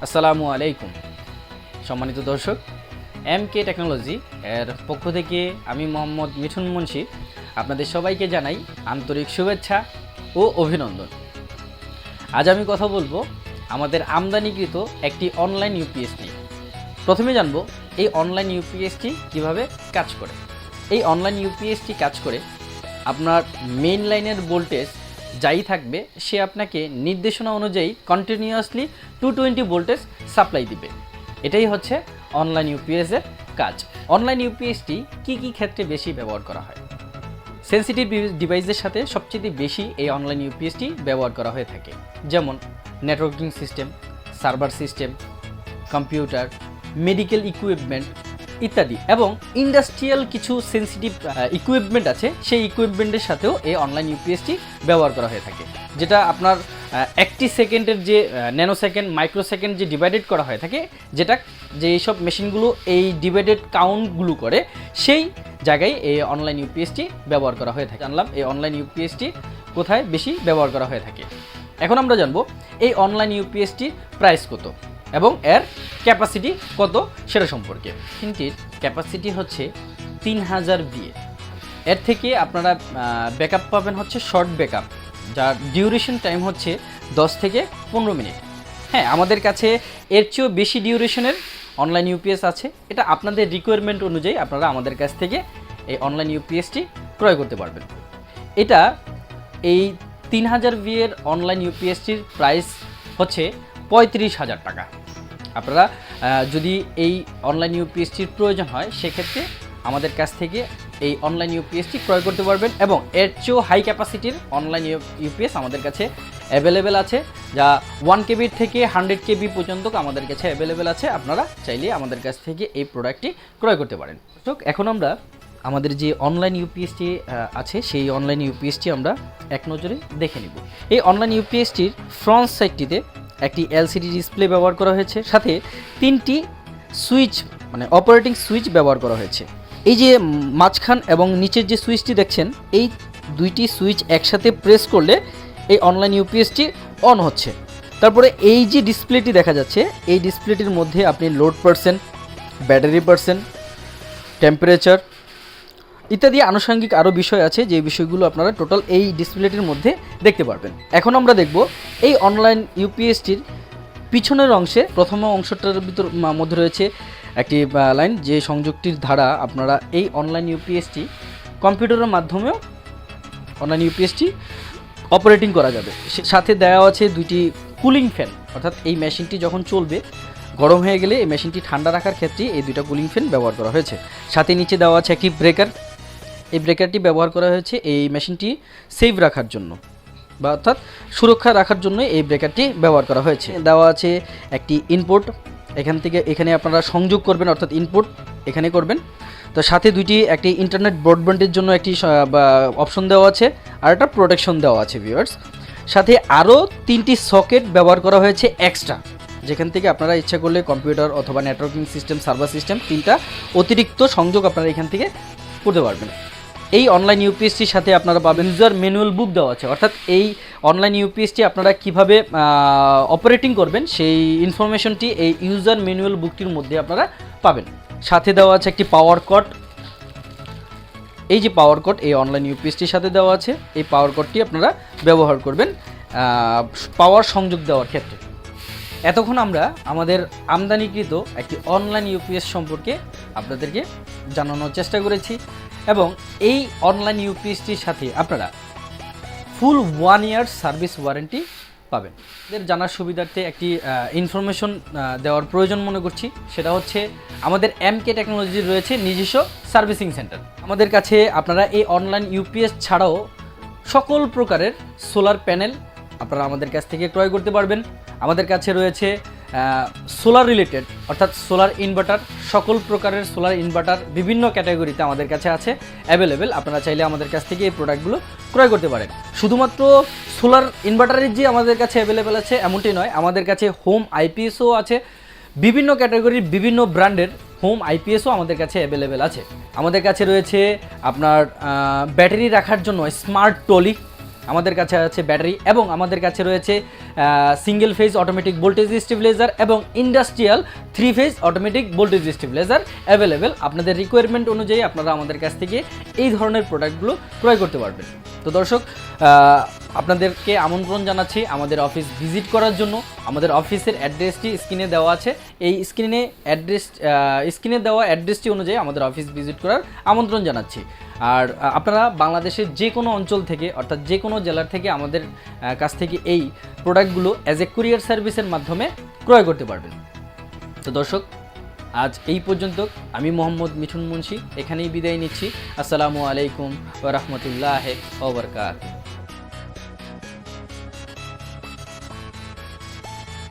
আসসালামু আলাইকুম সম্মানিত দর্শক, এম.ক টেকনোলজি এর পক্ষ থেকে আমি মোহাম্মদ মিঠুন মুন্সি আপনাদের সবাইকে জানাই আন্তরিক শুভেচ্ছা ও অভিনন্দন। আজ আমি কথা বলবো আমাদের আমদানিকৃত একটি অনলাইন ইউপিএস নিয়ে। প্রথমে জানবো এই অনলাইন ইউপিএসটি কিভাবে কাজ করে। এই অনলাইন ইউপিএসটি কাজ করে আপনার মেইন লাইনের ভোল্টেজ যাই থাকবে সে আপনাকে নির্দেশনা অনুযায়ী কন্টিনিউয়াসলি 220 ভোল্টেজ সাপ্লাই দিবে। এটাই হচ্ছে অনলাইন ইউপিএসের কাজ। অনলাইন ইউপিএসটি কী কী ক্ষেত্রে বেশি ব্যবহার করা হয়? সেন্সিটিভ ডিভাইসের সাথে সবচেয়ে বেশি এই অনলাইন ইউপিএসটি ব্যবহার করা হয়ে থাকে, যেমন networking system, server system, computer, medical equipment ইত্যাদি, এবং ইন্ডাস্ট্রিয়াল কিছু সেন্সিটিভ ইকুইপমেন্ট আছে, সেই ইকুইপমেন্টের সাথেও এই অনলাইন ইউপিএসটি ব্যবহার করা হয়ে থাকে, যেটা আপনার একটি সেকেন্ডের যে ন্যানো সেকেন্ড, মাইক্রো সেকেন্ড যে ডিভাইডেড করা হয়ে থাকে, যেটা যে এইসব মেশিনগুলো এই ডিভাইডেড কাউন্টগুলো করে, সেই জায়গায় এই অনলাইন ইউপিএসটি ব্যবহার করা হয়ে থাকে। জানলাম এই অনলাইন ইউপিএসটি কোথায় বেশি ব্যবহার করা হয়ে থাকে। এখন আমরা জানবো এই অনলাইন ইউপিএসটির প্রাইস কত এবং এর ক্যাপাসিটি কত সেটা সম্পর্কে। মেশিনটির ক্যাপাসিটি হচ্ছে 3000 VA। এর থেকে আপনারা ব্যাকআপ পাবেন হচ্ছে শর্ট ব্যাকআপ, যার ডিউরেশন টাইম হচ্ছে 10 থেকে 15 মিনিট। হ্যাঁ, আমাদের কাছে এর চেয়েও বেশি ডিউরেশনের অনলাইন ইউপিএস আছে। এটা আপনাদের রিকোয়ারমেন্ট অনুযায়ী আপনারা আমাদের কাছ থেকে এই অনলাইন ইউপিএসটি ক্রয় করতে পারবেন। এটা এই 3000 VA অনলাইন ইউপিএসটির প্রাইস হচ্ছে 35,000 টাকা। আপনারা যদি এই অনলাইন ইউপিএসটির প্রয়োজন হয় সেক্ষেত্রে আমাদের কাছ থেকে এই অনলাইন ইউপিএসটি ক্রয় করতে পারবেন, এবং এর চেয়েও হাই ক্যাপাসিটির অনলাইন ইউপিএস আমাদের কাছে অ্যাভেলেবেল আছে, যা 1 KB থেকে 100 KB পর্যন্ত আমাদের কাছে অ্যাভেলেবেল আছে। আপনারা চাইলে আমাদের কাছ থেকে এই প্রোডাক্টটি ক্রয় করতে পারেন। এখন আমরা আমাদের যে অনলাইন ইউপিএসটি আছে সেই অনলাইন ইউপিএসটি আমরা এক নজরে দেখে নিব। এই অনলাইন ইউপিএসটির ফ্রন্ট সাইডটিতে একটি এলসিডি ডিসপ্লে ব্যবহার করা হয়েছে, সাথে 3টি সুইচ মানে অপারেটিং সুইচ ব্যবহার করা হয়েছে। এই যে মাঝখান এবং নিচের যে সুইচটি দেখছেন, এই দুইটি সুইচ একসাথে প্রেস করলে এই অনলাইন ইউপিএসটি অন হচ্ছে। তারপরে এই যে ডিসপ্লেটি দেখা যাচ্ছে, এই ডিসপ্লেটির মধ্যে আপনি load percent, battery percent, temperature ইত্যাদি আনুষঙ্গিক আরও বিষয় আছে, যে বিষয়গুলো আপনারা টোটাল এই ডিসপ্লেটির মধ্যে দেখতে পারবেন। এখন আমরা দেখব এই অনলাইন ইউপিএসটির পিছনের অংশে। প্রথম অংশটার মধ্যে রয়েছে একটি লাইন, যে সংযোগটির দ্বারা আপনারা এই অনলাইন ইউপিএসটি কম্পিউটারের মাধ্যমেও অনলাইন ইউপিএসটি অপারেটিং করা যাবে। সাথে দেওয়া আছে দুইটি কুলিং ফ্যান, অর্থাৎ এই মেশিনটি যখন চলবে, গরম হয়ে গেলে এই মেশিনটি ঠান্ডা রাখার ক্ষেত্রে এই দুইটা কুলিং ফ্যান ব্যবহার করা হয়েছে। সাথে নিচে দেওয়া আছে একটি ব্রেকার। এই ব্রেকারটি ব্যবহার করা হয়েছে এই মেশিনটি সেভ রাখার জন্য, বা অর্থাৎ সুরক্ষা রাখার জন্য এই ব্রেকারটি ব্যবহার করা হয়েছে। দেওয়া আছে একটি ইনপুট, এখান থেকে এখানে আপনারা সংযোগ করবেন, অর্থাৎ ইনপুট এখানে করবেন। তো সাথে একটি ইন্টারনেট ব্রডব্যান্ডের জন্য একটি অপশন দেওয়া আছে, আর একটা প্রোটেকশন দেওয়া আছে ভিউয়ার্স। সাথে আরও 3টি সকেট ব্যবহার করা হয়েছে এক্সট্রা, যেখান থেকে আপনারা ইচ্ছা করলে কম্পিউটার অথবা নেটওয়ার্কিং সিস্টেম, সার্ভার সিস্টেম 3টা অতিরিক্ত সংযোগ আপনারা এখান থেকে করতে পারবেন। এই অনলাইন ইউপিএসটির সাথে আপনারা পাবেন ইউজার ম্যানুয়াল বুক দেওয়া আছে, অর্থাৎ এই অনলাইন ইউপিএসটি আপনারা কিভাবে অপারেটিং করবেন সেই ইনফরমেশনটি এই ইউজার ম্যানুয়াল বুকটির মধ্যে আপনারা পাবেন। সাথে দেওয়া আছে একটি পাওয়ার কর্ড। এই যে পাওয়ার কর্ড এই অনলাইন ইউপিএসটির সাথে দেওয়া আছে, এই পাওয়ার কর্ডটি আপনারা ব্যবহার করবেন পাওয়ার সংযোগ দেওয়ার ক্ষেত্রে। এতক্ষণ আমরা আমাদের আমদানিকৃত একটি অনলাইন ইউপিএস সম্পর্কে আপনাদেরকে জানানোর চেষ্টা করেছি, এবং এই অনলাইন ইউপিএসটির সাথে আপনারা ফুল 1 ইয়ার সার্ভিস ওয়ারেন্টি পাবেন। এদের জানার সুবিধার্থে একটি ইনফরমেশন দেওয়ার প্রয়োজন মনে করছি, সেটা হচ্ছে আমাদের এম.ক টেকনোলজির রয়েছে নিজস্ব সার্ভিসিং সেন্টার। আমাদের কাছে আপনারা এই অনলাইন ইউপিএস ছাড়াও সকল প্রকারের সোলার প্যানেল আপনারা আমাদের কাছ থেকে ক্রয় করতে পারবেন। আমাদের কাছে রয়েছে সোলার রিলেটেড, অর্থাৎ সোলার ইনভার্টার, সকল প্রকারের সোলার ইনভার্টার বিভিন্ন ক্যাটাগরিতে আমাদের কাছে আছে অ্যাভেলেবেল। আপনারা চাইলে আমাদের কাছ থেকে এই প্রোডাক্টগুলো ক্রয় করতে পারেন। শুধুমাত্র সোলার ইনভার্টারের যে আমাদের কাছে অ্যাভেলেবেল আছে এমনটি নয়, আমাদের কাছে হোম আইপিএসও আছে। বিভিন্ন ক্যাটাগরির বিভিন্ন ব্র্যান্ডের হোম আইপিএসও আমাদের কাছে অ্যাভেলেবেল আছে। আমাদের কাছে রয়েছে আপনার ব্যাটারি রাখার জন্য স্মার্ট ট্রলি, আমাদের কাছে আছে ব্যাটারি এবং আমাদের কাছে রয়েছে single phase automatic voltage stabiliser এবং industrial 3 phase automatic voltage stabiliser available. আপনাদের রিকোয়ারমেন্ট অনুযায়ী আপনারা আমাদের কাছ থেকে এই ধরনের প্রোডাক্টগুলো ক্রয় করতে পারবেন। তো দর্শক, আপনাদেরকে আমন্ত্রণ জানাচ্ছি আমাদের অফিস ভিজিট করার জন্য। আমাদের অফিসের অ্যাড্রেসটি স্ক্রিনে দেওয়া আছে, এই স্ক্রিনে দেওয়া অ্যাড্রেসটি অনুযায়ী আমাদের অফিস ভিজিট করার আমন্ত্রণ জানাচ্ছি। আর আপনারা বাংলাদেশের যে কোনো অঞ্চল থেকে অর্থাৎ যে কোনো জেলার থেকে আমাদের কাছ থেকে এই প্রোডাক্টগুলো অ্যাজ এ কুরিয়ার সার্ভিসের মাধ্যমে ক্রয় করতে পারবেন। তো দর্শক, আজ এই পর্যন্ত। আমি মোহাম্মদ মিঠুন মুন্সি এখানেই বিদায় নিচ্ছি। আসসালামু আলাইকুম ওয়া রাহমাতুল্লাহি ওয়া বারাকাতুহু।